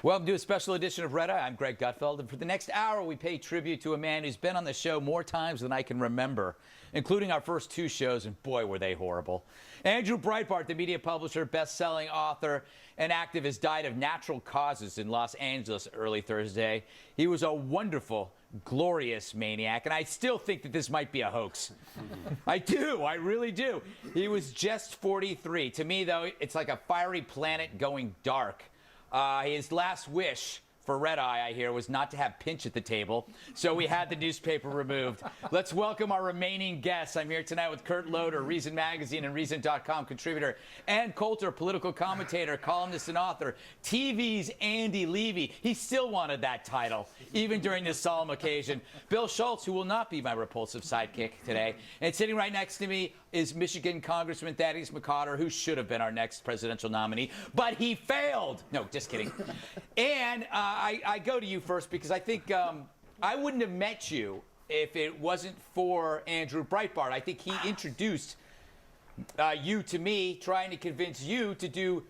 Welcome to a special edition of Red Eye. I'm Greg Gutfeld, and for the next hour, we pay tribute to a man who's been on the show more times than I can remember, including our first two shows, and boy, were they horrible. Andrew Breitbart, the media publisher, best-selling author, and activist, died of natural causes in Los Angeles early Thursday. He was a wonderful, glorious maniac, and I still think that this might be a hoax. I do. I really do. He was just 43. To me, though, it's like a fiery planet going dark. His last wish for Red Eye, I hear, was not to have Pinch at the table, so we had the newspaper removed. Let's welcome our remaining guests. I'm here tonight with Kurt Loder, Reason Magazine and Reason.com contributor, Ann Coulter, political commentator, columnist, and author. TV's Andy Levy. He still wanted that title, even during this solemn occasion. Bill Schultz, who will not be my repulsive sidekick today. And sitting right next to me is Michigan Congressman Thaddeus McCotter, who should have been our next presidential nominee, but he failed. No, just kidding. And I go to you first because I think I wouldn't have met you if it wasn't for Andrew Breitbart. I think he introduced you to me, trying to convince you to do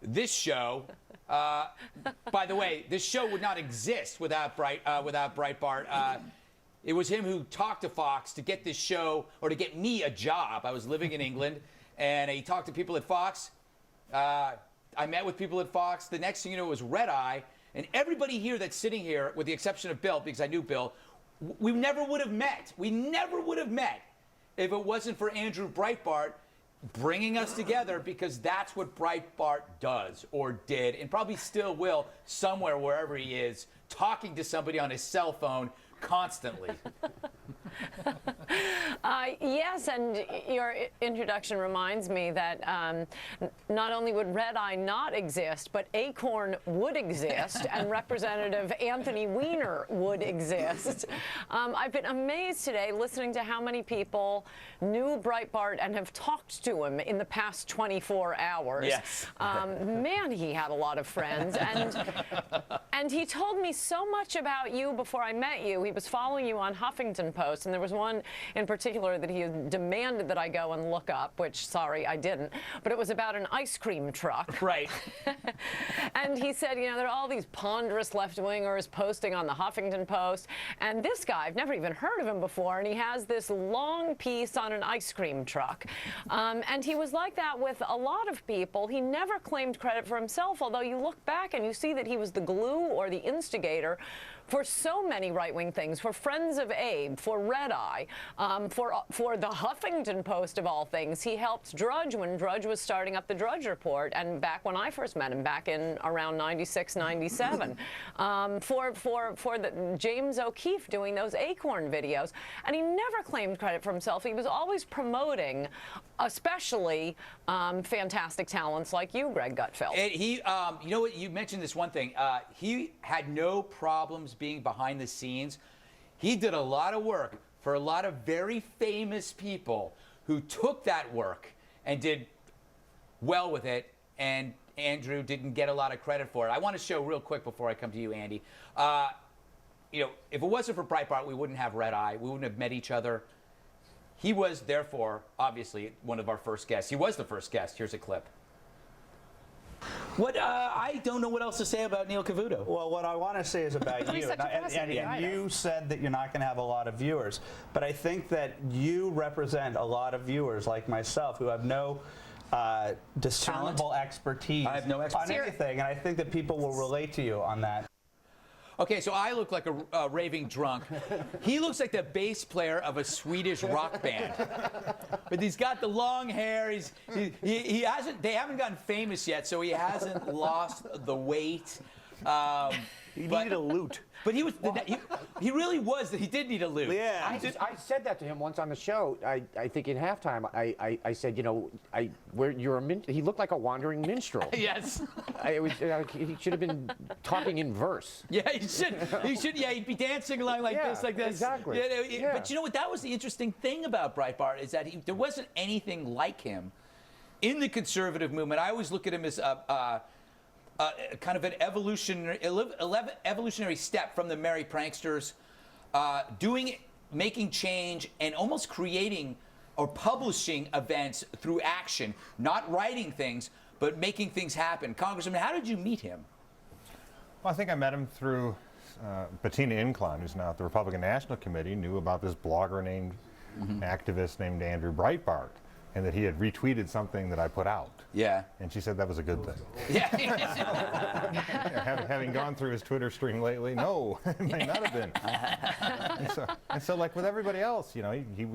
this show. By the way, this show would not exist without Breitbart. It was him who talked to Fox to get this show, or to get me a job. I was living in England, and he talked to people at Fox. I met with people at Fox. The next thing you know, it was Red Eye. And everybody here that's sitting here, with the exception of Bill, because I knew Bill, we never would have met. We never would have met if it wasn't for Andrew Breitbart bringing us together, because that's what Breitbart does, or did, and probably still will, somewhere, wherever he is, talking to somebody on his cell phone constantly. Yes, and your introduction reminds me that not only would Red Eye not exist, but Acorn would exist, and Representative Anthony Weiner would exist. I've been amazed today listening to how many people knew Breitbart and have talked to him in the past 24 hours. Yes. Man, he had a lot of friends, and he told me so much about you before I met you. He was following you on Huffington Post, and there was one in particular that he demanded that I go and look up, which, sorry, I didn't. But it was about an ice cream truck. Right. And he said, you know, there are all these ponderous left-wingers posting on the Huffington Post. And this guy, I've never even heard of him before, and he has this long piece on an ice cream truck. And he was like that with a lot of people. He never claimed credit for himself, although you look back and you see that he was the glue or the instigator for so many right-wing things, for Friends of Abe, for Red Eye, for the Huffington Post of all things. He helped Drudge when Drudge was starting up the Drudge Report, and back when I first met him, back in around 96, 97, for the James O'Keefe doing those Acorn videos. And he never claimed credit for himself. He was always promoting, especially fantastic talents like you, Greg Gutfeld. And he, you know what, you mentioned this one thing. He had no problems being behind the scenes. He did a lot of work for a lot of very famous people who took that work and did well with it, and Andrew didn't get a lot of credit for it. I want to show real quick before I come to you, Andy. You know, if it wasn't for Breitbart, we wouldn't have Red Eye. We wouldn't have met each other. He was, therefore, obviously, one of our first guests. He was the first guest. Here's a clip. What I don't know what else to say about Neil Cavuto. Well, what I want to say is about you. And you said that you're not going to have a lot of viewers, but I think that you represent a lot of viewers like myself who have no discernible expertise I have no expertise on anything, and I think that people will relate to you on that. Okay, so I look like a raving drunk. He looks like the bass player of a Swedish rock band. But he's got the long hair. He hasn't. They haven't gotten famous yet, so he hasn't lost the weight. He needed a lute. But he was. He really was. He did need a lute. Yeah. I said that to him once on the show. I think in halftime, I said, you know, he looked like a wandering minstrel. Yes. He should have been talking in verse. Yeah, he should. He should. Yeah, he'd be dancing along like this, like this. Exactly. Yeah. But you know what? That was the interesting thing about Breitbart, is that there wasn't anything like him in the conservative movement. I always look at him as kind of an evolutionary step from the Merry Pranksters, making change and almost creating or publishing events through action, not writing things, but making things happen. Congressman, how did you meet him? Well, I think I met him through Bettina Incline, who's now at the Republican National Committee, knew about this blogger named, activist named Andrew Breitbart, and that he had retweeted something that I put out. Yeah. And she said that was a good thing. Yeah. Having gone through his Twitter stream lately, no, it may not have been. and so, like with everybody else, you know, he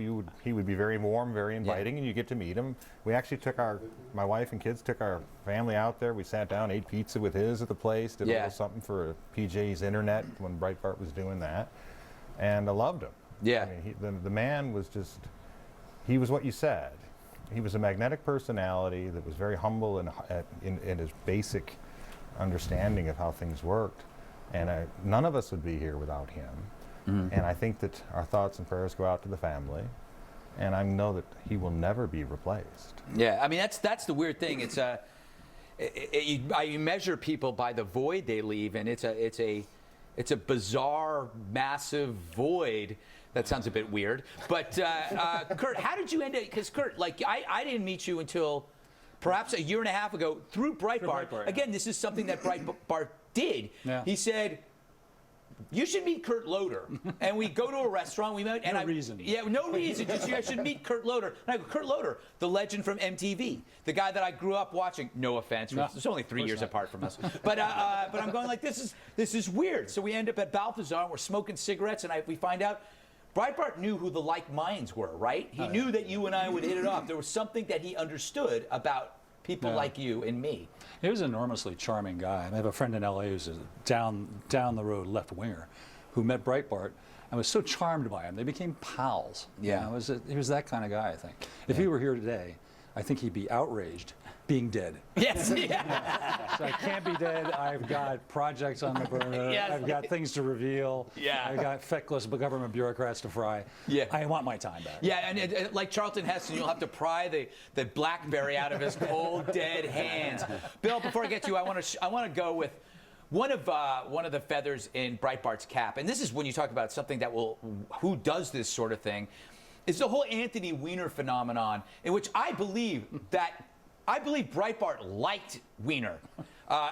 would be very warm, very inviting, and you get to meet him. We actually took my wife and kids took our family out there. We sat down, ate pizza with his at the place, did a little something for PJ's Internet when Breitbart was doing that, and I loved him. Yeah. I mean, the man was just, he was what you said. He was a magnetic personality that was very humble in his basic understanding of how things worked. And none of us would be here without him. And I think that our thoughts and prayers go out to the family. And I know that he will never be replaced. Yeah, I mean, that's the weird thing. It's you measure people by the void they leave, and it's a bizarre, massive void. That sounds a bit weird. But Kurt, how did you end up? Because Kurt, like I didn't meet you until perhaps a year and a half ago through Breitbart. Again, this is something that Breitbart did. Yeah. He said, you should meet Kurt Loder. And we go to a restaurant. We met. And No reason. Yeah, no reason. Just you guys should meet Kurt Loder. And I go, Kurt Loder, the legend from MTV, the guy that I grew up watching. No offense, No, it's only 3 years not. apart from us. But I'm going like, this is weird. So we end up at Balthazar. And we're smoking cigarettes, and we find out Breitbart knew who the like minds were, right? He knew that you and I would hit it off. There was something that he understood about people like you and me. He was an enormously charming guy. I have a friend in LA who's a down the road left winger who met Breitbart and was so charmed by him. They became pals. Yeah. You know, he was that kind of guy, I think. If he were here today, I think he'd be outraged being dead. Yes. Yeah. So I can't be dead. I've got projects on the burner. Yes. I've got things to reveal. Yeah. I've got feckless government bureaucrats to fry. Yeah. I want my time back. Yeah, and like Charlton Heston, you'll have to pry the BlackBerry out of his cold, dead hands. Bill, before I get to you, I want to go with one of the feathers in Breitbart's cap, and this is when you talk about something that who does this sort of thing, is the whole Anthony Weiner phenomenon, in which I believe Breitbart liked Weiner,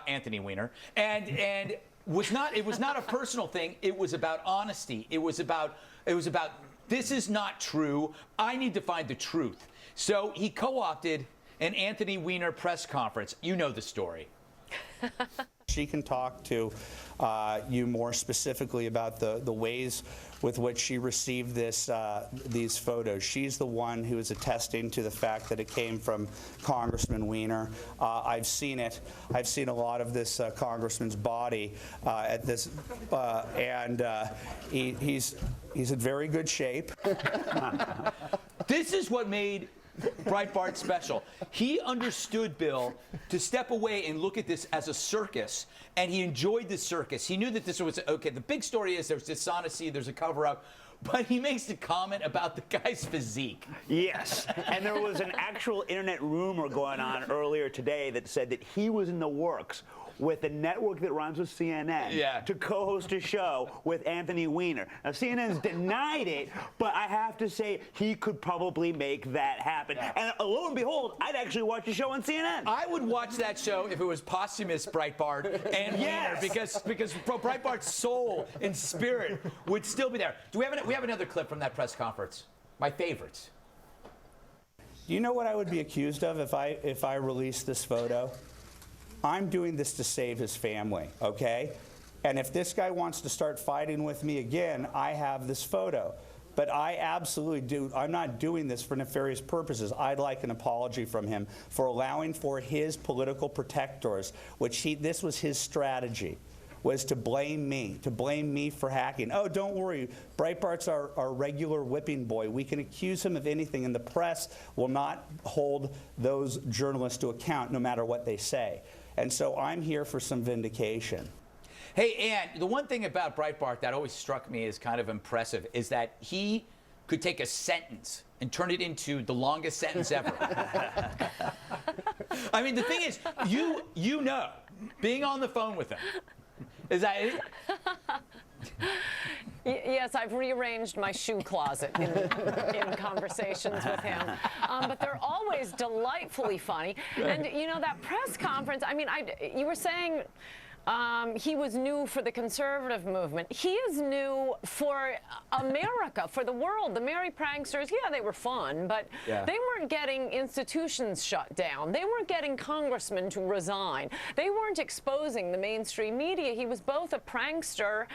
Anthony Weiner, and it was not a personal thing. It was about honesty. It was about this is not true. I need to find the truth. So he co-opted an Anthony Weiner press conference. You know the story. She can talk to you more specifically about the ways with which she received these photos. She's the one who is attesting to the fact that it came from Congressman Weiner. I've seen it. I've seen a lot of this congressman's body at this, and he's in very good shape. This is what made Breitbart special. He understood, Bill, to step away and look at this as a circus, and he enjoyed the circus. He knew that this was, okay, the big story is there's dishonesty, there's a cover-up, but he makes the comment about the guy's physique. Yes, and there was an actual internet rumor going on earlier today that said that he was in the works with the network that runs with CNN to co-host a show with Anthony Weiner. Now, CNN's denied it, but I have to say he could probably make that happen. And lo and behold, I'd actually watch the show on CNN. I would watch that show if it was posthumous Breitbart and Weiner, because Breitbart's soul and spirit would still be there. We have another clip from that press conference. My favorites. Do you know what I would be accused of if I released this photo? I'm doing this to save his family, okay? And if this guy wants to start fighting with me again, I have this photo. But I absolutely do. I'm not doing this for nefarious purposes. I'd like an apology from him for allowing for his political protectors, this was his strategy, was to blame me for hacking. Oh, don't worry, Breitbart's our regular whipping boy. We can accuse him of anything, and the press will not hold those journalists to account no matter what they say. And so I'm here for some vindication. Hey, Ann, the one thing about Breitbart that always struck me as kind of impressive is that he could take a sentence and turn it into the longest sentence ever. I mean, the thing is, you know, being on the phone with him, is that it? Yes, I've rearranged my shoe closet in conversations with him. But they're always delightfully funny. And, you know, that press conference, I mean, you were saying, He was new for the conservative movement. He is new for America, for the world. The Merry Pranksters, yeah, they were fun, but they weren't getting institutions shut down. They weren't getting congressmen to resign. They weren't exposing the mainstream media. He was both a prankster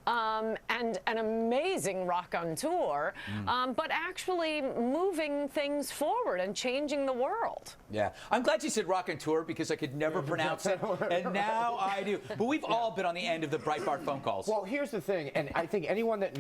and an amazing raconteur, but actually moving things forward and changing the world. Yeah, I'm glad you said raconteur because I could never pronounce it, and now I do. But we've all been on the end of the Breitbart phone calls. Well, here's the thing, and I think anyone that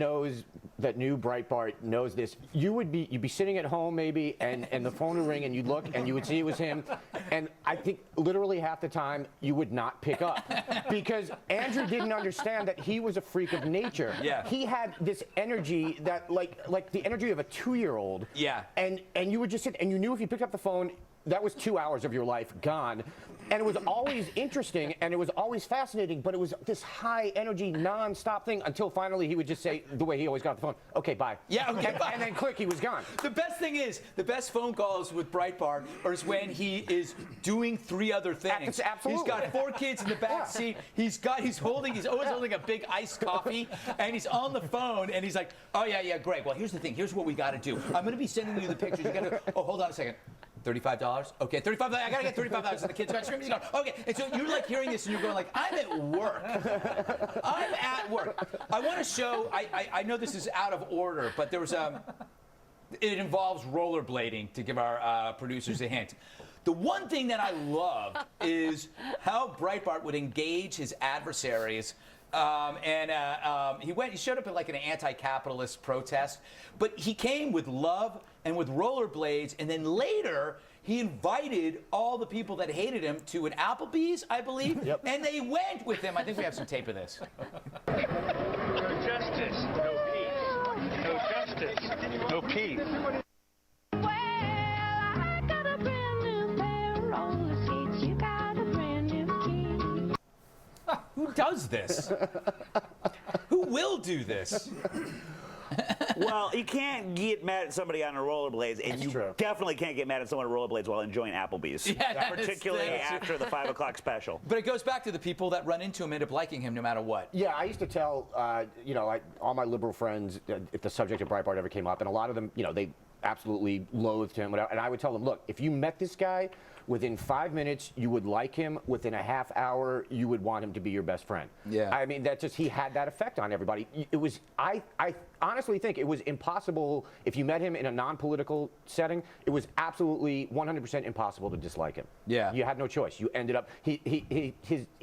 knew Breitbart knows this. You'd be sitting at home maybe, and the phone would ring, and you'd look, and you would see it was him, and I think literally half the time you would not pick up because Andrew didn't understand that he was a freak of nature. Yeah. He had this energy that like the energy of a 2-year-old. Yeah. And you would just sit, and you knew if you picked up the phone, that was 2 hours of your life gone. And it was always interesting, and it was always fascinating, but it was this high energy, non-stop thing until finally he would just say, the way he always got off the phone, okay, bye. Yeah, okay, bye. And then click, he was gone. The best thing is, the best phone calls with Breitbart is when he is doing 3 other things. Absolutely. He's got 4 kids in the back seat. He's always holding a big iced coffee, and he's on the phone, and he's like, oh yeah, Greg. Well, here's the thing. Here's what we got to do. I'm going to be sending you the pictures. You got to. Oh, hold on a second. $35? Okay, $35. I gotta get $35. And the kid's got screaming. He's going, okay. And so you're like hearing this, and you're going like, I'm at work. I'm at work. I want to show. I know this is out of order, but there was it involves rollerblading to give our producers a hint. The one thing that I love is how Breitbart would engage his adversaries. He showed up at like an anti-capitalist protest, but he came with love and with rollerblades, and then later he invited all the people that hated him to an Applebee's, I believe, and they went with him. I think we have some tape of this. No justice, no peace. No justice, no peace. Well, I got a brand new pair of roller skates. You got a brand new key. Who does this? Who will do this? Well, you can't get mad at somebody on a rollerblades, and you definitely can't get mad at someone on rollerblades while enjoying Applebee's. Yeah, particularly after the 5 o'clock special. But it goes back to the people that run into him end up liking him no matter what. Yeah, I used to tell, all my liberal friends if the subject of Breitbart ever came up, and a lot of them, they absolutely loathed him. And I would tell them, look, if you met this guy, within 5 minutes, you would like him. Within a half hour, you would want him to be your best friend. Yeah. I mean, he had that effect on everybody. It was, I honestly think it was impossible, if you met him in a non-political setting, it was absolutely 100% impossible to dislike him. Yeah. You had no choice. You ended up, he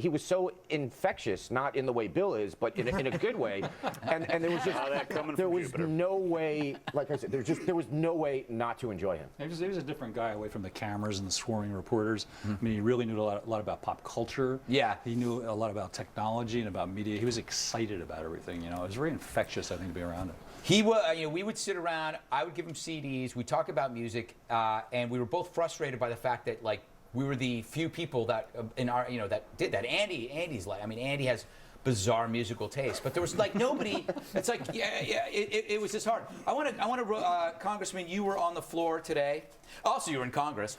was so infectious, not in the way Bill is, but in a good way. And there was just, there was no way, like I said, there was no way not to enjoy him. He was a different guy away from the cameras and the swarming reporters. I mean, he really knew a lot about pop culture. Yeah. He knew a lot about technology and about media. He was excited about everything, It was very infectious, I think, to be around him. He was, we would sit around, I would give him CDs, we'd talk about music, and we were both frustrated by the fact that, like, we were the few people that, in our, that did that. Andy's like, Andy has bizarre musical taste, but there was like nobody. It's like, it was just hard. I want to, Congressman, you were on the floor today. Also, you were in Congress.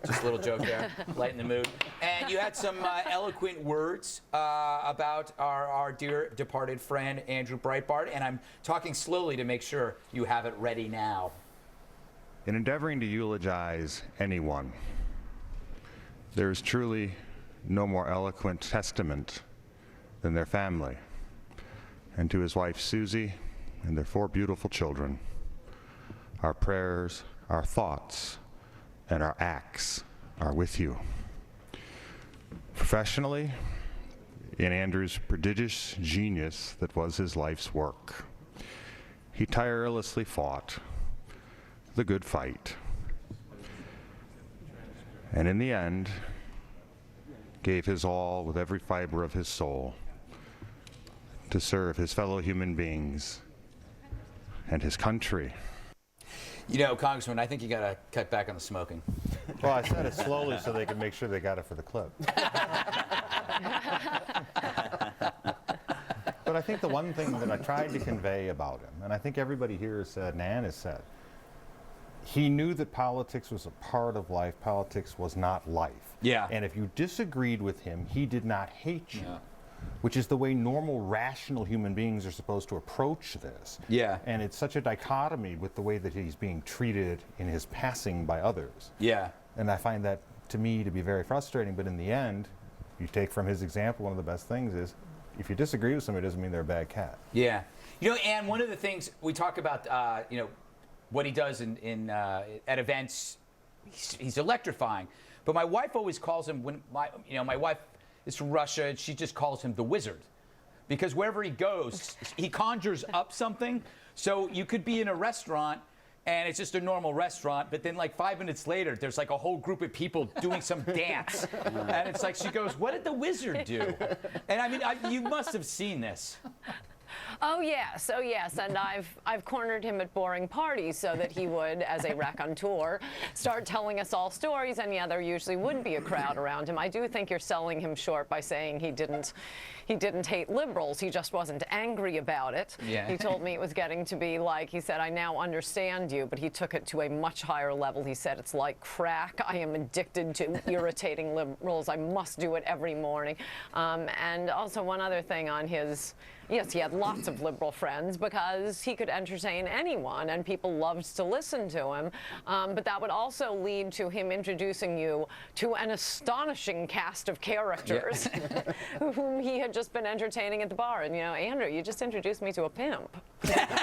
Just a little joke there, lighten the mood. And you had some eloquent words about our dear departed friend, Andrew Breitbart, and I'm talking slowly to make sure you have it ready now. In endeavoring to eulogize anyone, there is truly no more eloquent testament than their family, and to his wife Susie and their 4 beautiful children. Our prayers, our thoughts, and our acts are with you. Professionally, in Andrew's prodigious genius that was his life's work, he tirelessly fought the good fight, and in the end, gave his all with every fiber of his soul to serve his fellow human beings and his country. Congressman, I think you got to cut back on the smoking. Well, I said it slowly so they could make sure they got it for the clip. But I think the one thing that I tried to convey about him, and I think everybody here has said, and Ann has said, he knew that politics was a part of life. Politics was not life. Yeah. And if you disagreed with him, he did not hate you, which is the way normal, rational human beings are supposed to approach this. Yeah. And it's such a dichotomy with the way that he's being treated in his passing by others. Yeah. And I find that, to me, to be very frustrating. But in the end, you take from his example, one of the best things is, if you disagree with somebody, it doesn't mean they're a bad cat. Yeah. You know, and one of the things we talk about, you know, what he does at events, he's electrifying. But my wife always calls him, when my wife is from Russia, and she just calls him the wizard. Because wherever he goes, he conjures up something. So you could be in a restaurant, and it's just a normal restaurant, but then like 5 minutes later, there's like a whole group of people doing some dance. And it's like, she goes, what did the wizard do? And I mean, you must have seen this. Oh yes, and I've cornered him at boring parties so that he would, as a raconteur, start telling us all stories, and yeah, there usually would be a crowd around him. I do think you're selling him short by saying he didn't hate liberals, he just wasn't angry about it. Yeah. He told me it was getting to be like, he said, I now understand you, but he took it to a much higher level. He said, it's like crack, I am addicted to irritating liberals, I must do it every morning. And also one other thing on his, yes, he had lots of liberal friends because he could entertain anyone and people loved to listen to him. But that would also lead to him introducing you to an astonishing cast of characters whom he had just been entertaining at the bar. And, you know, Andrew, you just introduced me to a pimp. That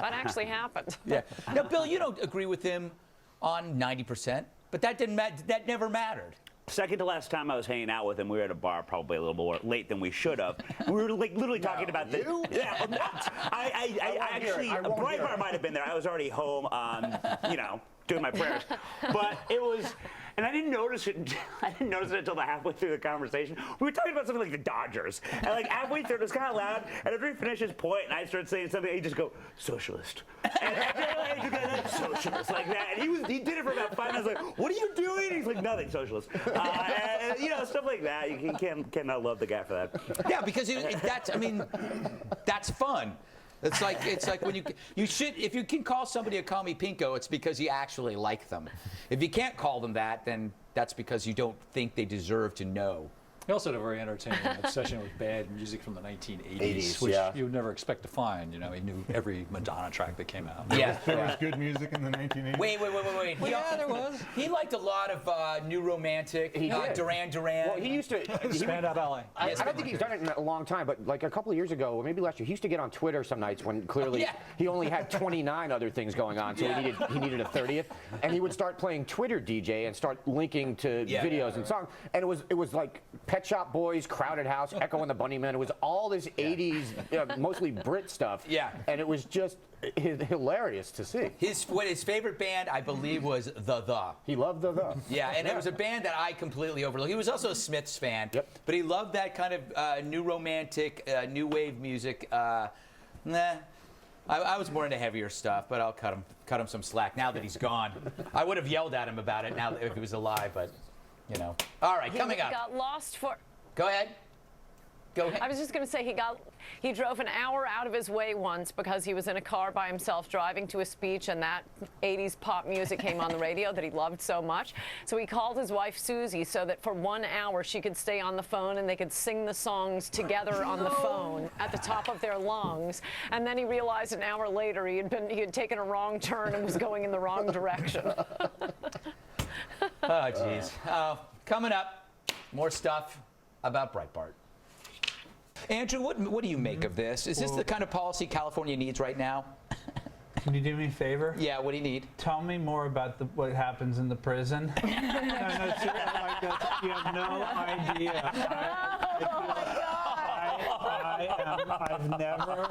actually happened. Yeah. Now, Bill, you don't agree with him on 90%, but that never mattered. Second to last time I was hanging out with him, we were at a bar probably a little more late than we should have. We were like literally talking about the. Yeah, I actually, Breitbart might have been there. I was already home, you know, doing my prayers. But it was, and I didn't notice it until the halfway through the conversation. We were talking about something like the Dodgers. And like halfway through, it was kind of loud. And after he finished his point, and I started saying something, he'd just go, socialist. And after he just go, socialist, like that. And he did it for about 5 minutes, like, what are you doing? And he's like, nothing, socialist. And you know, stuff like that. You cannot love the guy for that. Yeah, because that's fun. It's like when you should, if you can call somebody a commie pinko, it's because you actually like them. If you can't call them that, then that's because you don't think they deserve to know. He also had a very entertaining obsession with bad music from the 1980s, 80s, which yeah. you would never expect to find. You know, he knew every Madonna track that came out. Yeah. There was good music in the 1980s. Wait. Well, yeah, there was. He liked a lot of New Romantic, Duran Duran. Well, he used to. Spandau Ballet. I don't think he's done it in a long time, but like a couple of years ago, or maybe last year, he used to get on Twitter some nights when clearly he only had 29 other things going on, so he needed a 30th, and he would start playing Twitter DJ and start linking to videos and songs, and it was like Pet Shop Boys, Crowded House, Echo and the Bunnymen. It was all this 80s, mostly Brit stuff. Yeah. And it was just hilarious to see. His favorite band, I believe, was The. He loved The. Yeah, and it was a band that I completely overlooked. He was also a Smiths fan, but he loved that kind of new romantic, new wave music. I was more into heavier stuff, but I'll cut him some slack now that he's gone. I would have yelled at him about it now if he was alive, but you know. All right, coming up. He got lost for. Go ahead. I was just going to say he drove an hour out of his way once because he was in a car by himself driving to a speech, and that 80s pop music came on the radio that he loved so much. So he called his wife Susie so that for 1 hour she could stay on the phone and they could sing the songs together on the phone at the top of their lungs. And then he realized an hour later he had taken a wrong turn and was going in the wrong direction. Oh, jeez. Coming up, more stuff about Breitbart. Andrew, what do you make of this? Is this the kind of policy California needs right now? Can you do me a favor? Yeah, what do you need? Tell me more about what happens in the prison. No, seriously, you have no idea. I've never.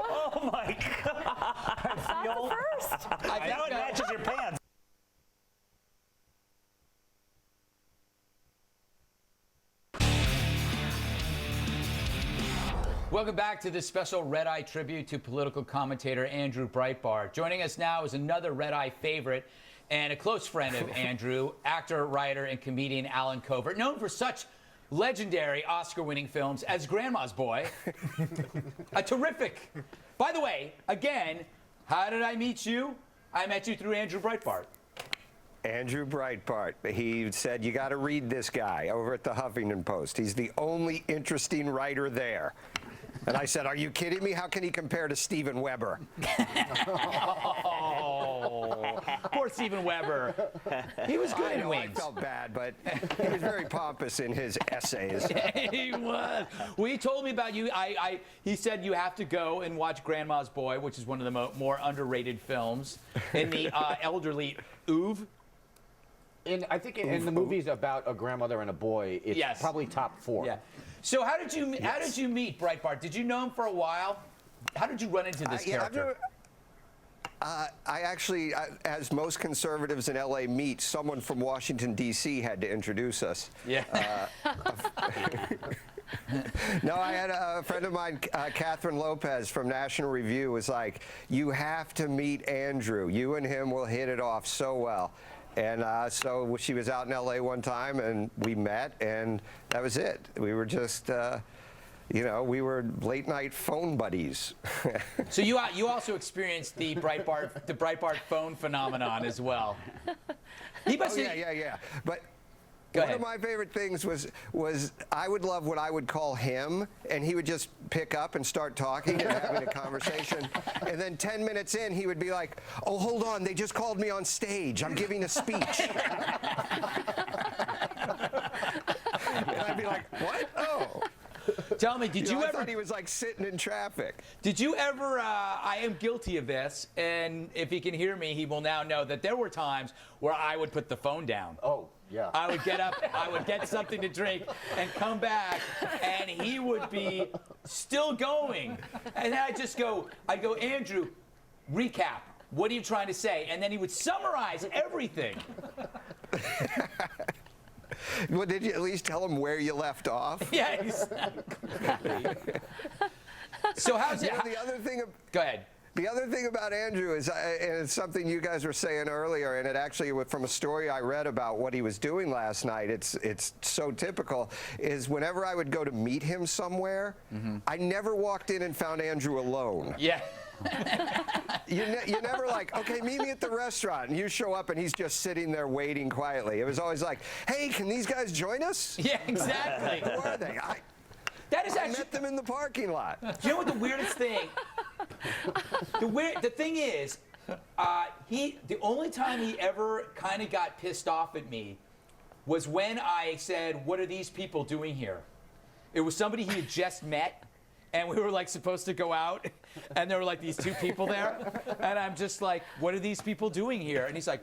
Oh my God! Now it matches your pants. Welcome back to this special Red Eye tribute to political commentator Andrew Breitbart. Joining us now is another Red Eye favorite and a close friend of Andrew, actor, writer, and comedian Alan Covert, known for such legendary Oscar-winning films as Grandma's Boy. A terrific, by the way, again, How did I meet you? I met you through Andrew Breitbart. Andrew Breitbart. He said, you got to read this guy over at the Huffington Post. He's the only interesting writer there. And I said, are you kidding me? How can he compare to Steven Weber? Oh, poor Steven Weber. He was good in Wings. I felt bad, but he was very pompous in his essays. He was. Well, he told me about you. He said you have to go and watch Grandma's Boy, which is one of the more underrated films in the elderly oeuvre. I think in the movies about a grandmother and a boy, it's probably top 4. Yeah. So how did you meet Breitbart? Did you know him for a while? How did you run into this character? I actually, as most conservatives in LA meet, someone from Washington, D.C. had to introduce us. Yeah. No, I had a friend of mine, Catherine Lopez from National Review, was like, you have to meet Andrew. You and him will hit it off so well. And so she was out in L.A. one time, and we met, and that was it. We were just, we were late-night phone buddies. So you also experienced the Breitbart phone phenomenon as well. Yeah. But one of my favorite things was I would love what I would call him, and he would just pick up and start talking and having a conversation. And then 10 minutes in, he would be like, oh, hold on, they just called me on stage. I'm giving a speech. And I'd be like, what? Oh. Tell me, did you ever? I thought he was like sitting in traffic. Did you ever? I am guilty of this, and if he can hear me, he will now know that there were times where I would put the phone down. Oh, yeah. I would get up, I would get something to drink, and come back, and he would be still going, and then I'd go, Andrew, recap. What are you trying to say? And then he would summarize everything. Well, did you at least tell him where you left off? Yeah, exactly. So how's it? The other thing. Go ahead. The other thing about Andrew is, and it's something you guys were saying earlier, and it actually, from a story I read about what he was doing last night, it's so typical, is whenever I would go to meet him somewhere, I never walked in and found Andrew alone. Yeah. You never like, okay, meet me at the restaurant, and you show up and he's just sitting there waiting quietly. It was always like, hey, can these guys join us? Yeah, exactly. Who are they? I met them in the parking lot. You know what the weirdest thing? The thing is, the only time he ever kind of got pissed off at me was when I said, "What are these people doing here?" It was somebody he had just met, and we were like supposed to go out, and there were like these 2 people there, and I'm just like, "What are these people doing here?" And he's like,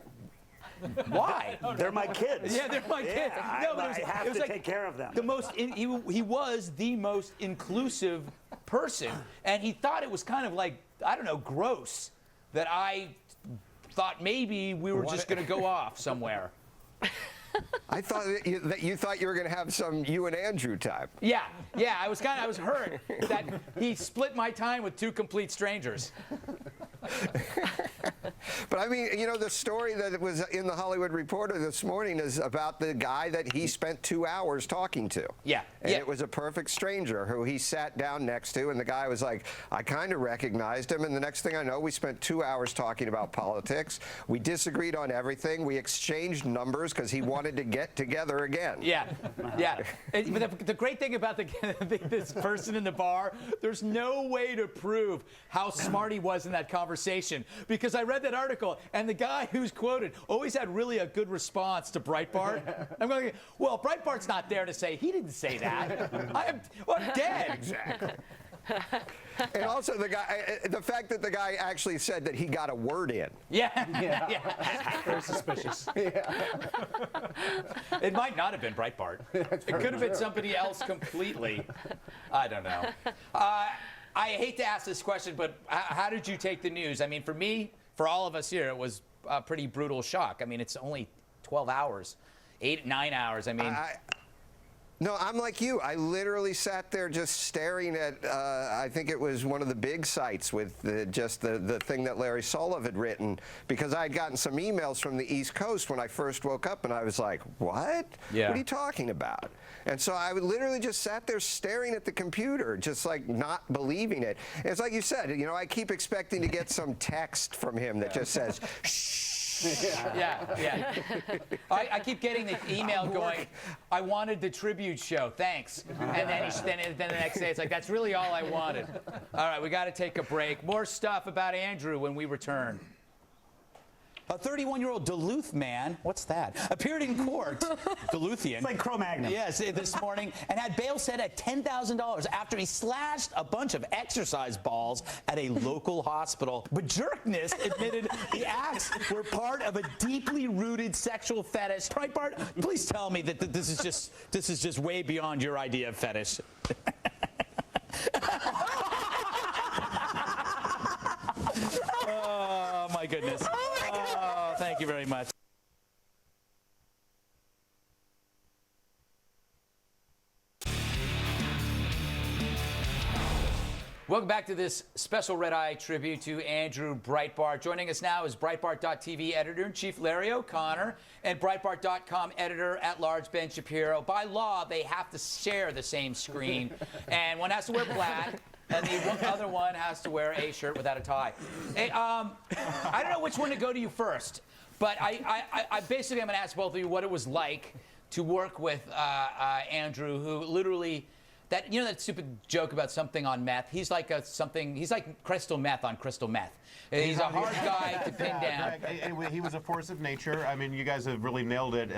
why? They're my kids. Yeah, they're my kids. No, but I have to take care of them. The most, he was the most inclusive person, and he thought it was kind of like, I don't know, gross that I thought maybe we were just going to go off somewhere. I thought that you thought you were going to have some you and Andrew time. Yeah. I was hurt that he split my time with 2 complete strangers. But I mean, the story that was in the Hollywood Reporter this morning is about the guy that he spent 2 hours talking to. Yeah. And it was a perfect stranger who he sat down next to, and the guy was like, I kind of recognized him, and the next thing I know, we spent 2 hours talking about politics. We disagreed on everything. We exchanged numbers because he wanted to get together again. Yeah. But the great thing about this person in the bar, there's no way to prove how smart he was in that conversation, because I read that article, and the guy who's quoted always had really a good response to Breitbart. I'm going, well, Breitbart's not there to say he didn't say that. I'm dead. Exactly. And also the fact that the guy actually said that he got a word in. Yeah. Very suspicious. It might not have been Breitbart. It could have been somebody else completely. I don't know. I hate to ask this question, but how did you take the news? I mean, for me, for all of us here, it was a pretty brutal shock. I mean, it's only 12 hours, 9 hours. I mean, No, I'm like you. I literally sat there just staring at, I think it was one of the big sites with the thing that Larry Solov had written, because I had gotten some emails from the East Coast when I first woke up, and I was like, what? Yeah. What are you talking about? And so I would literally just sat there staring at the computer, just like not believing it. And it's like you said, you know, I keep expecting to get some text from him that just says, shh. Yeah. I keep getting the email going, I wanted the tribute show, thanks. And then the next day it's like, that's really all I wanted. All right, we got to take a break. More stuff about Andrew when we return. A 31-year-old Duluth man, what's that, appeared in court, Duluthian. It's like Cro-Magnon. Yes, this morning, and had bail set at $10,000 after he slashed a bunch of exercise balls at a local hospital. But Jerkness admitted the acts were part of a deeply rooted sexual fetish. Breitbart, please tell me that this is just way beyond your idea of fetish. Oh, my goodness. Oh, thank you very much. Welcome back to this special Red Eye tribute to Andrew Breitbart. Joining us now is Breitbart.tv editor-in-chief Larry O'Connor and Breitbart.com editor-at-large Ben Shapiro. By law, they have to share the same screen, and one has to wear black, and the other one has to wear a shirt without a tie. Hey, I don't know which one to go to you first, but I basically I'm going to ask both of you what it was like to work with Andrew, who literally, that, you know, that stupid joke about something on meth. He's like he's like crystal meth on crystal meth. He's a hard guy to pin down. He was a force of nature. I mean, you guys have really nailed it.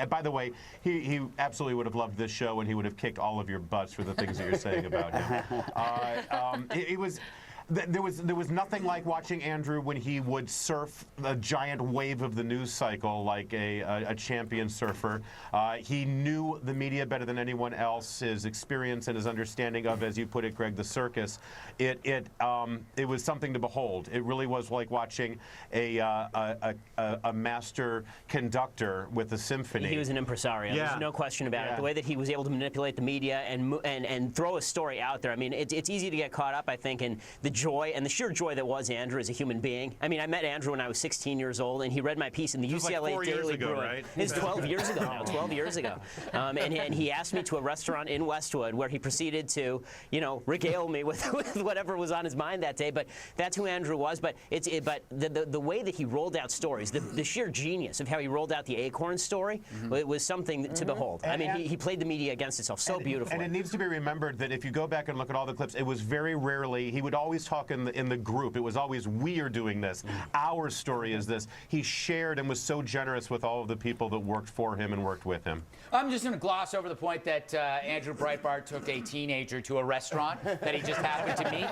By the way, he absolutely would have loved this show, and he would have kicked all of your butts for the things that you're saying about him. There was nothing like watching Andrew when he would surf a giant wave of the news cycle like a champion surfer. He knew the media better than anyone else. His experience and his understanding of, as you put it, Greg, the circus. It was something to behold. It really was like watching a master conductor with a symphony. He was an impresario. Yeah. There's no question about it. The way that he was able to manipulate the media and throw a story out there. I mean, it's easy to get caught up, I think, in the joy and the sheer joy that was Andrew as a human being. I mean, I met Andrew when I was 16 years old, and he read my piece in the UCLA like 4 Daily years ago, Bruin. right? It's 12 years ago now. 12 years ago. And he asked me to a restaurant in Westwood where he proceeded to, you know, regale me with whatever was on his mind that day. But that's who Andrew was. But the way that he rolled out stories, the sheer genius of how he rolled out the Acorn story, it was something to behold. I mean, he played the media against itself so beautifully. And it needs to be remembered that if you go back and look at all the clips, it was very rarely, he would always talk in the group. It was always, we are doing this. Our story is this. He shared and was so generous with all of the people that worked for him and worked with him. I'm just going to gloss over the point that Andrew Breitbart took a teenager to a restaurant that he just happened to meet.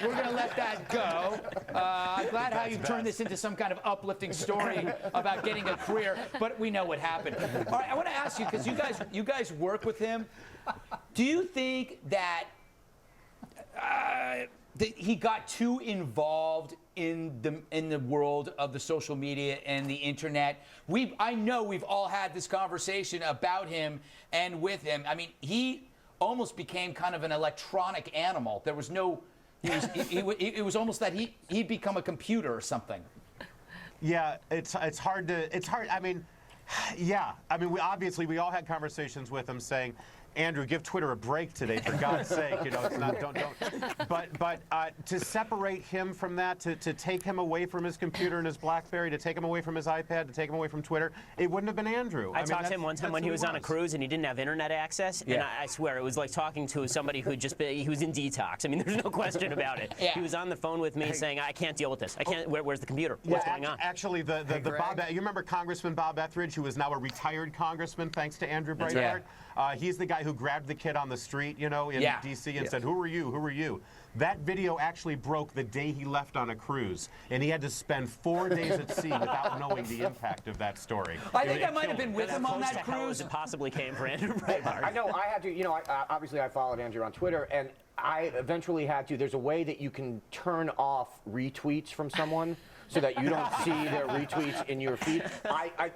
We're going to let that go. I'm glad how you turned this into some kind of uplifting story about getting a career, but we know what happened. All right, I want to ask you, because you guys work with him. Do you think that he got too involved in the world of the social media and the internet? I know we've all had this conversation about him and with him. I mean, he almost became kind of an electronic animal. There was no, it was almost that he'd become a computer or something. Yeah, it's hard. I mean, yeah. I mean, we all had conversations with him saying, Andrew, give Twitter a break today, for God's sake. You know, it's not, don't. But to separate him from that, to take him away from his computer and his BlackBerry, to take him away from his iPad, to take him away from Twitter, it wouldn't have been Andrew. I talked to him one time when he was on a cruise and he didn't have internet access, and I swear it was like talking to somebody who he was in detox. I mean, there's no question about it. He was on the phone with me saying, I can't deal with this. I can't. Where's the computer? What's going on? Actually, the Bob, you remember Congressman Bob Etheridge, who is now a retired congressman thanks to Andrew Breitbart? He's the guy who grabbed the kid on the street, you know, in D.C. and said, who are you? Who are you? That video actually broke the day he left on a cruise, and he had to spend 4 days at sea without knowing the impact of that story. I think I might have been with him on that cruise. It possibly came for Andrew Breitbart. I know. I had to. You know, obviously I followed Andrew on Twitter, and I eventually had to. There's a way that you can turn off retweets from someone. so that you don't see their retweets in your feed.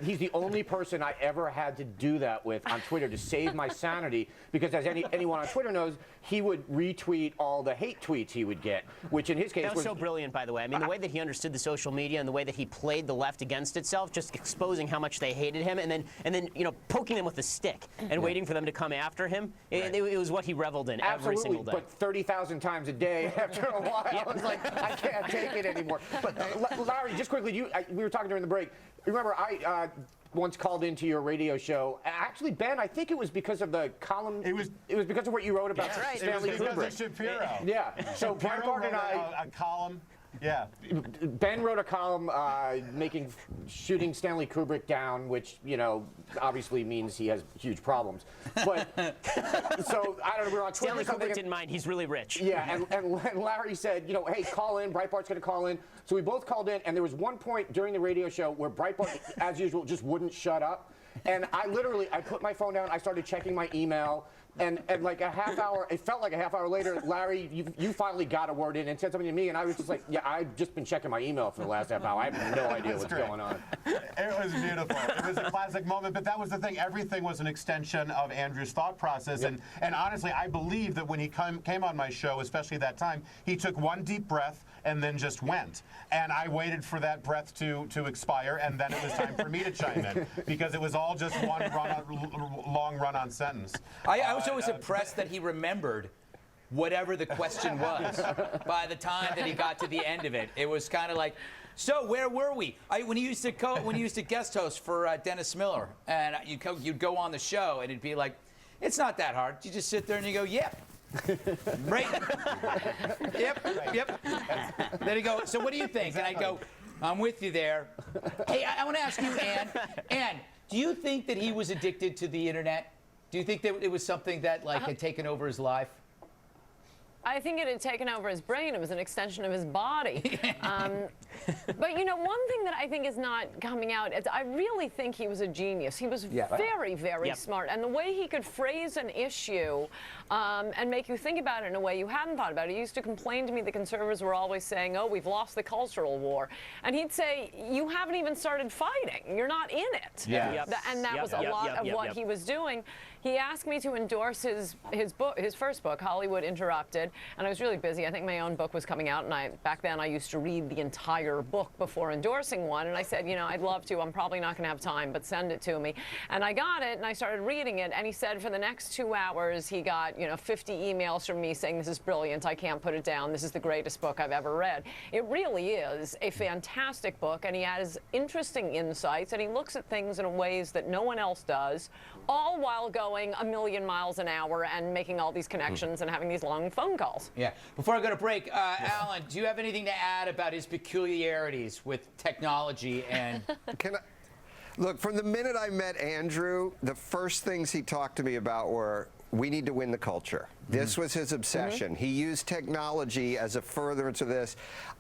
He's the only person I ever had to do that with on Twitter to save my sanity, because as anyone on Twitter knows, he would retweet all the hate tweets he would get, which in his case that was so brilliant, by the way. I mean, the way that he understood the social media and the way that he played the left against itself, just exposing how much they hated him, and then poking them with a stick and waiting for them to come after him. It was what he reveled in every single day. But 30,000 times a day after a while, I was like, I can't take it anymore. But Larry, just quickly, we were talking during the break. Remember, I once called into your radio show. Actually, Ben, I think it was because of the column. It was because of what you wrote about Stanley Kubrick. It was because of Shapiro. Yeah. So Breitbart and I a column. Yeah. Ben wrote a column shooting Stanley Kubrick down, which, obviously means he has huge problems. But so I don't know, we were on Twitter. Stanley Kubrick didn't mind. He's really rich. Yeah, and Larry said, hey, call in. Breitbart's going to call in. So we both called in, and there was one point during the radio show where Breitbart, as usual, just wouldn't shut up. And I put my phone down. I started checking my email. And like a half hour, it felt like a half hour later, Larry, you finally got a word in and said something to me, and I was just like, yeah, I've just been checking my email for the last half hour. I have no idea what's going on. It was beautiful. It was a classic moment, but that was the thing. Everything was an extension of Andrew's thought process, and honestly, I believe that when he came on my show, especially that time, he took one deep breath and then just went. And I waited for that breath to expire, and then it was time for me to chime in, because it was all just one long run-on sentence. I was always impressed that he remembered whatever the question was by the time that he got to the end of it. It was kind of like, so where were we? When he used to guest host for Dennis Miller, and you'd go on the show, and it'd be like, it's not that hard. You just sit there and you go, yep. Right. Yep. Then he go, so what do you think? Exactly. And I go, I'm with you there. Hey, I want to ask you, Ann, do you think that he was addicted to the internet? Do you think that it was something that had taken over his life? I think it had taken over his brain. It was an extension of his body. But one thing that I think is not coming out, I really think he was a genius. He was very, very smart. And the way he could phrase an issue and make you think about it in a way you hadn't thought about it. He used to complain to me the conservatives were always saying, oh, we've lost the cultural war. And he'd say, you haven't even started fighting. You're not in it. Yeah. And that was a lot of what he was doing. He asked me to endorse his first book, Hollywood Interrupted, and I was really busy. I think my own book was coming out, and back then I used to read the entire book before endorsing one, and I said, I'd love to. I'm probably not going to have time, but send it to me. And I got it, and I started reading it, and he said for the next 2 hours he got 50 emails from me saying, this is brilliant, I can't put it down, this is the greatest book I've ever read. It really is a fantastic book, and he has interesting insights, and he looks at things in ways that no one else does, all while going a million miles an hour and making all these connections and having these long phone calls. Yeah. Before I go to break, Alan, do you have anything to add about his peculiarities with technology and... Look, from the minute I met Andrew, the first things he talked to me about were, we need to win the culture. This was his obsession. He used technology as a furtherance of this.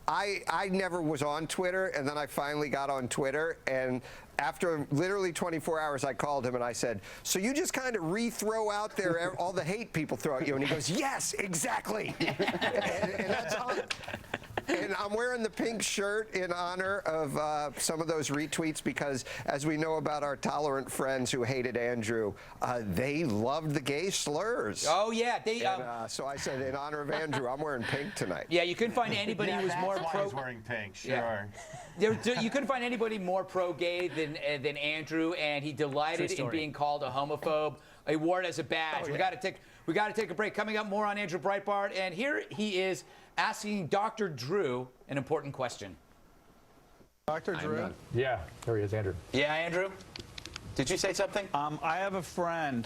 I never was on Twitter, and then I finally got on Twitter, and after literally 24 hours, I called him and I said, so you just kind of re-throw out there all the hate people throw at you? And he goes, yes, exactly. and that's all. And I'm wearing the pink shirt in honor of some of those retweets because, as we know about our tolerant friends who hated Andrew, they loved the gay slurs. Oh, yeah. So I said, in honor of Andrew, I'm wearing pink tonight. Yeah, you couldn't find anybody who was more pro. He's wearing pink, sure. Yeah. You couldn't find anybody more pro-gay than Andrew, and he delighted in being called a homophobe. He wore it as a badge. We got to take a break. Coming up, more on Andrew Breitbart, and here he is asking Dr. Drew an important question. Dr. Drew? Yeah, there he is, Andrew. Yeah, Andrew? Did you say something? I have a friend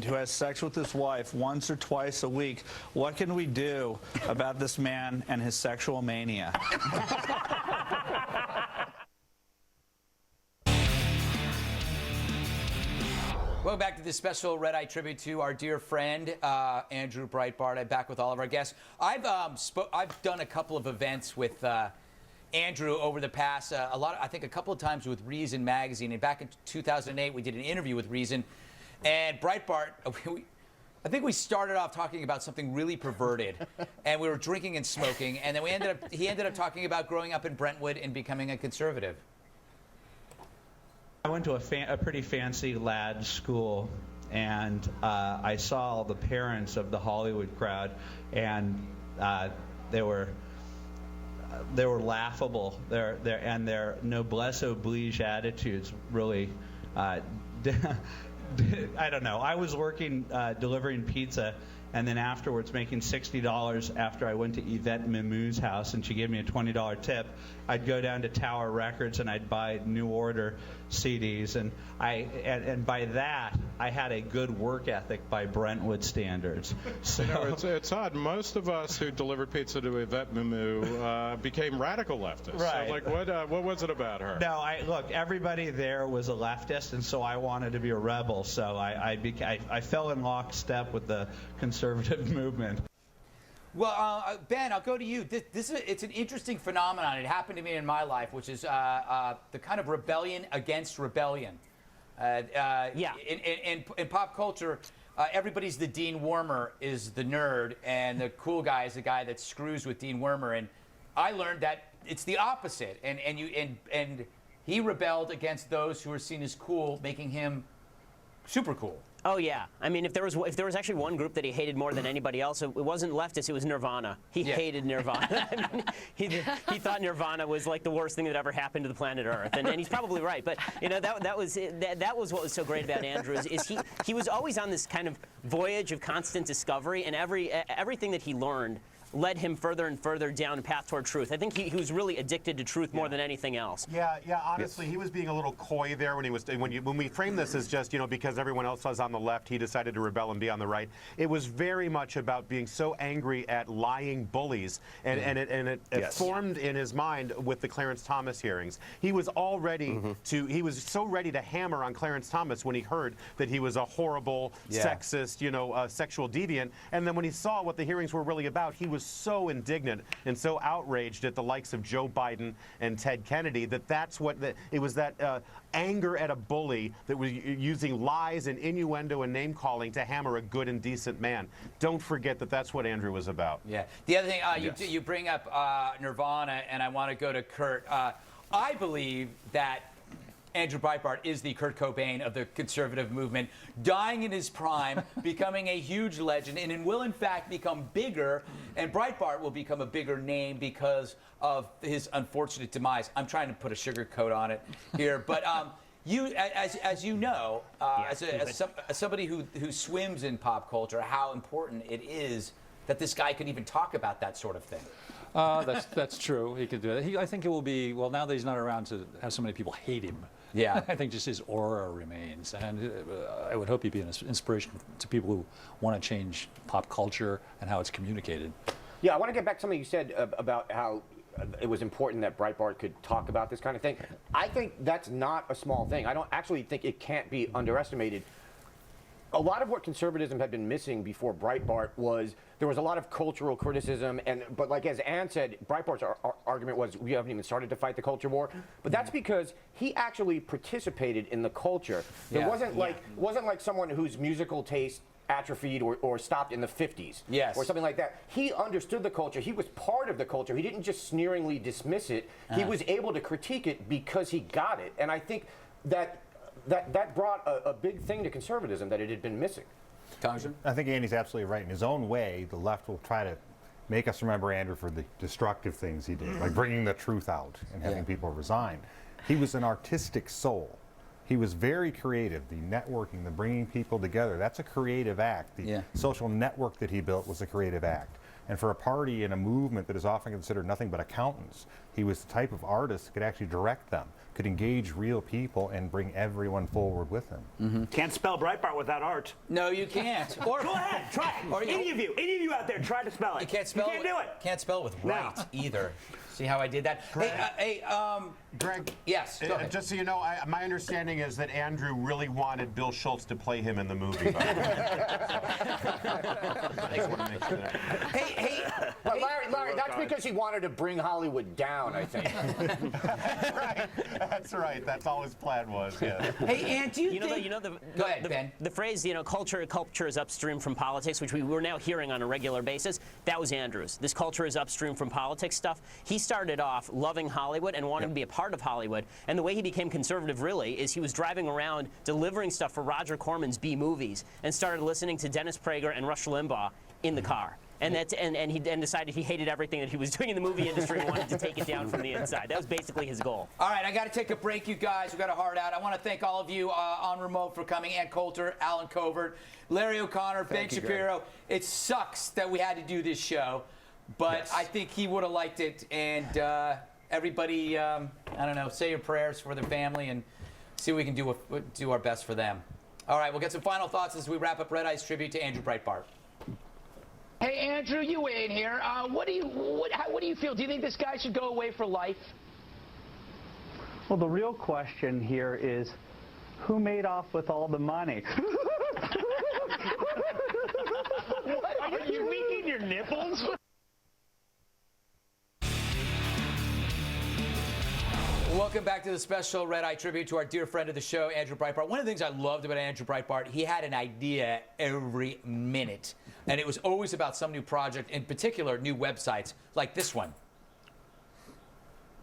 who has sex with his wife once or twice a week. What can we do about this man and his sexual mania? Welcome back to this special Red Eye tribute to our dear friend, Andrew Breitbart. I'm back with all of our guests. I've done a couple of events with Andrew over the past, I think a couple of times with Reason Magazine. And back in 2008, we did an interview with Reason. And Breitbart, I think we started off talking about something really perverted, and we were drinking and smoking, and then he ended up talking about growing up in Brentwood and becoming a conservative. I went to a pretty fancy lad school, and I saw all the parents of the Hollywood crowd, and they were laughable. Their noblesse oblige attitudes really. I don't know. I was working delivering pizza, and then afterwards making $60 after I went to Yvette Mimou's house, and she gave me a $20 tip. I'd go down to Tower Records and I'd buy New Order CDs, and by that I had a good work ethic by Brentwood standards. So it's odd. Most of us who delivered pizza to Yvette Mimou became radical leftists. Right. So, like, what was it about her? No, look, everybody there was a leftist, and so I wanted to be a rebel. So I fell in lockstep with the conservative movement. Well, Ben, I'll go to you. It's an interesting phenomenon. It happened to me in my life, which is the kind of rebellion against rebellion. In pop culture, everybody's the Dean Wormer is the nerd, and the cool guy is the guy that screws with Dean Wormer. And I learned that it's the opposite. And he rebelled against those who were seen as cool, making him super cool. Oh yeah, I mean, if there was actually one group that he hated more than anybody else, it wasn't leftists. It was Nirvana. He hated Nirvana. I mean, he thought Nirvana was like the worst thing that ever happened to the planet Earth, and he's probably right. But you know, that was what was so great about Andrew is he was always on this kind of voyage of constant discovery, and everything that he learned led him further and further down a path toward truth. I think he was really addicted to truth more than anything else. Yeah. Honestly, he was being a little coy there when we frame this as just because everyone else was on the left, he decided to rebel and be on the right. It was very much about being so angry at lying bullies, and it formed in his mind with the Clarence Thomas hearings. He was all ready he was so ready to hammer on Clarence Thomas when he heard that he was a horrible, sexist, sexual deviant, and then when he saw what the hearings were really about, he was so indignant and so outraged at the likes of Joe Biden and Ted Kennedy it was that anger at a bully that was using lies and innuendo and name calling to hammer a good and decent man. Don't forget that that's what Andrew was about. Yeah. The other thing, you bring up Nirvana, and I want to go to Kurt. I believe that Andrew Breitbart is the Kurt Cobain of the conservative movement, dying in his prime, becoming a huge legend, and will in fact become bigger, and Breitbart will become a bigger name because of his unfortunate demise. I'm trying to put a sugar coat on it here, but you, as you know, as somebody who swims in pop culture, how important it is that this guy could even talk about that sort of thing. That's true. He could do that. I think it will be, well, now that he's not around to have so many people hate him. Yeah. I think just his aura remains. And I would hope he'd be an inspiration to people who want to change pop culture and how it's communicated. Yeah, I want to get back to something you said about how it was important that Breitbart could talk about this kind of thing. I think that's not a small thing. I don't actually think it can't be underestimated. A lot of what conservatism had been missing before Breitbart was there was a lot of cultural criticism, but like as Ann said, Breitbart's argument was we haven't even started to fight the culture war. But that's because he actually participated in the culture. It wasn't like someone whose musical taste atrophied or stopped in the 50s or something like that. He understood the culture. He was part of the culture. He didn't just sneeringly dismiss it. He was able to critique it because he got it. And I think that brought a big thing to conservatism that it had been missing. I think Andy's absolutely right. In his own way, the left will try to make us remember Andrew for the destructive things he did, like bringing the truth out and having people resign. He was an artistic soul. He was very creative. The networking, the bringing people together, that's a creative act. The social network that he built was a creative act. And for a party and a movement that is often considered nothing but accountants, he was the type of artist that could actually direct them, could engage real people and bring everyone forward with him. Can't spell Breitbart without art. No, you can't. Or, go ahead, try it. Or any of you out there, try to spell it. You can't spell. You can't do it. Can't spell with right either. See how I did that? Greg. Yes. Go ahead. Just so you know, my understanding is that Andrew really wanted Bill Schultz to play him in the movie. But Larry, that's because he wanted to bring Hollywood down, I think. Right. That's right. That's all his plan was. Yeah. Hey, Ant, do you think? Go ahead, Ben. The phrase, culture is upstream from politics, which we're now hearing on a regular basis. That was Andrew's. This culture is upstream from politics stuff. He started off loving Hollywood and wanting to be a part of Hollywood. And the way he became conservative, really, is he was driving around delivering stuff for Roger Corman's B movies and started listening to Dennis Prager and Rush Limbaugh in the car. And he decided he hated everything that he was doing in the movie industry and wanted to take it down from the inside. That was basically his goal. All right, I got to take a break, you guys. We've got a hard out. I want to thank all of you on remote for coming. Ann Coulter, Alan Covert, Larry O'Connor, Ben Shapiro. It sucks that we had to do this show, but I think he would have liked it. And everybody, I don't know, say your prayers for their family and see what we can do our best for them. All right, we'll get some final thoughts as we wrap up Red Eye's tribute to Andrew Breitbart. Hey, Andrew, you weigh in here. What do you feel? Do you think this guy should go away for life? Well, the real question here is, who made off with all the money? What, are you leaking your nipples? Welcome back to the special Red Eye tribute to our dear friend of the show, Andrew Breitbart. One of the things I loved about Andrew Breitbart, he had an idea every minute. And it was always about some new project, in particular, new websites like this one.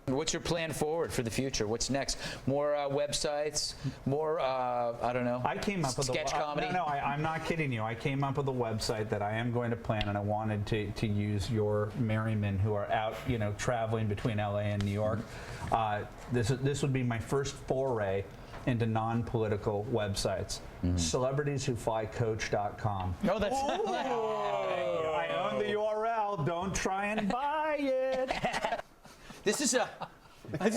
What's your plan forward for the future? What's next? More websites? More, I don't know, I came up with sketch comedy? No, I'm not kidding you. I came up with a website that I am going to plan, and I wanted to use your merrymen who are out, traveling between LA and New York. This would be my first foray into non-political websites. CelebritieSwhoFlyCoach.com. No, that's I own the URL. Don't try and buy it. This is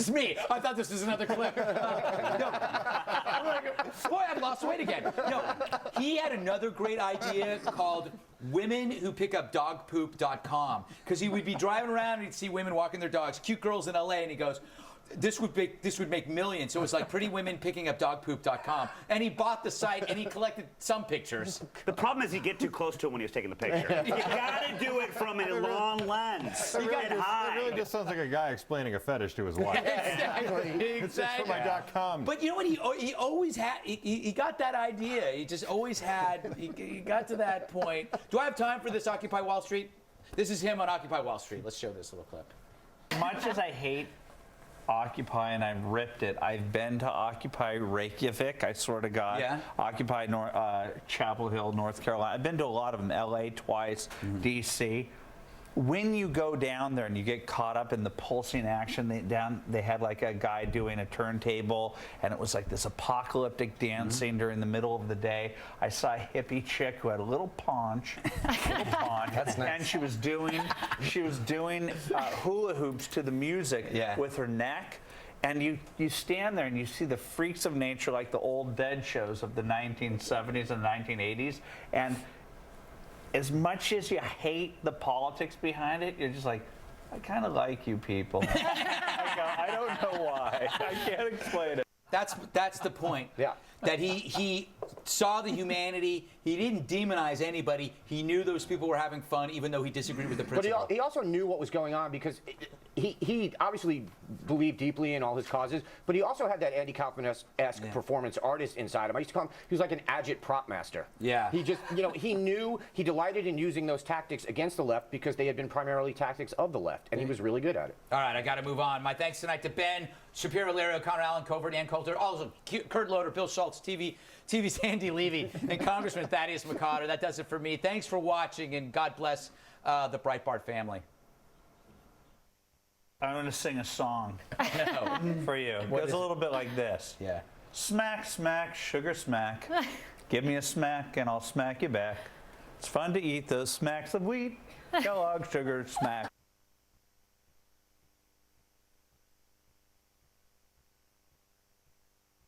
me. I thought this was another clip. No. Boy, I've lost weight again. No, he had another great idea called WomenWhoPickUpDogPoop.com, because he would be driving around and he'd see women walking their dogs, cute girls in LA, and he goes, this would make millions. So it was like prettywomenpickingupdogpoop.com. And he bought the site and he collected some pictures. The problem is you get too close to him when he was taking the picture. You gotta do it from a long lens. You get high. It really just sounds like a guy explaining a fetish to his wife. Exactly. It's for my .com. But you know what? He always had. He got that idea. He just always had. He got to that point. Do I have time for this Occupy Wall Street? This is him on Occupy Wall Street. Let's show this little clip. Much as I hate Occupy and I've ripped it, I've been to Occupy Reykjavik, I swear to God. Yeah. Occupy Chapel Hill, North Carolina. I've been to a lot of them, LA twice, DC. When you go down there and you get caught up in the pulsing action, they had like a guy doing a turntable, and it was like this apocalyptic dancing during the middle of the day. I saw a hippie chick who had a little paunch, That's nice. and she was doing hula hoops to the music with her neck. And you stand there and you see the freaks of nature, like the old Dead shows of the 1970s and 1980s, and as much as you hate the politics behind it, you're just like, I kind of like you people. I don't know why. I can't explain it. That's the point. Yeah. That he saw the humanity. He didn't demonize anybody. He knew those people were having fun, even though he disagreed with the principle. But he also knew what was going on, because he obviously believed deeply in all his causes, but he also had that Andy Kaufman-esque performance artist inside him. I used to call him, he was like an agit-prop master. Yeah. He just, he delighted in using those tactics against the left because they had been primarily tactics of the left, and he was really good at it. All right, I got to move on. My thanks tonight to Ben Shapiro, Larry O'Connor, Alan Covert, Ann Coulter, also Kurt Loder, Bill Schultz, TV's Andy Levy, and Congressman Thaddeus McCotter. That does it for me. Thanks for watching, and God bless the Breitbart family. I'm going to sing a song for you. It goes a little bit like this. Yeah. Smack, smack, sugar smack. Give me a smack and I'll smack you back. It's fun to eat those smacks of wheat. Kellogg sugar smack.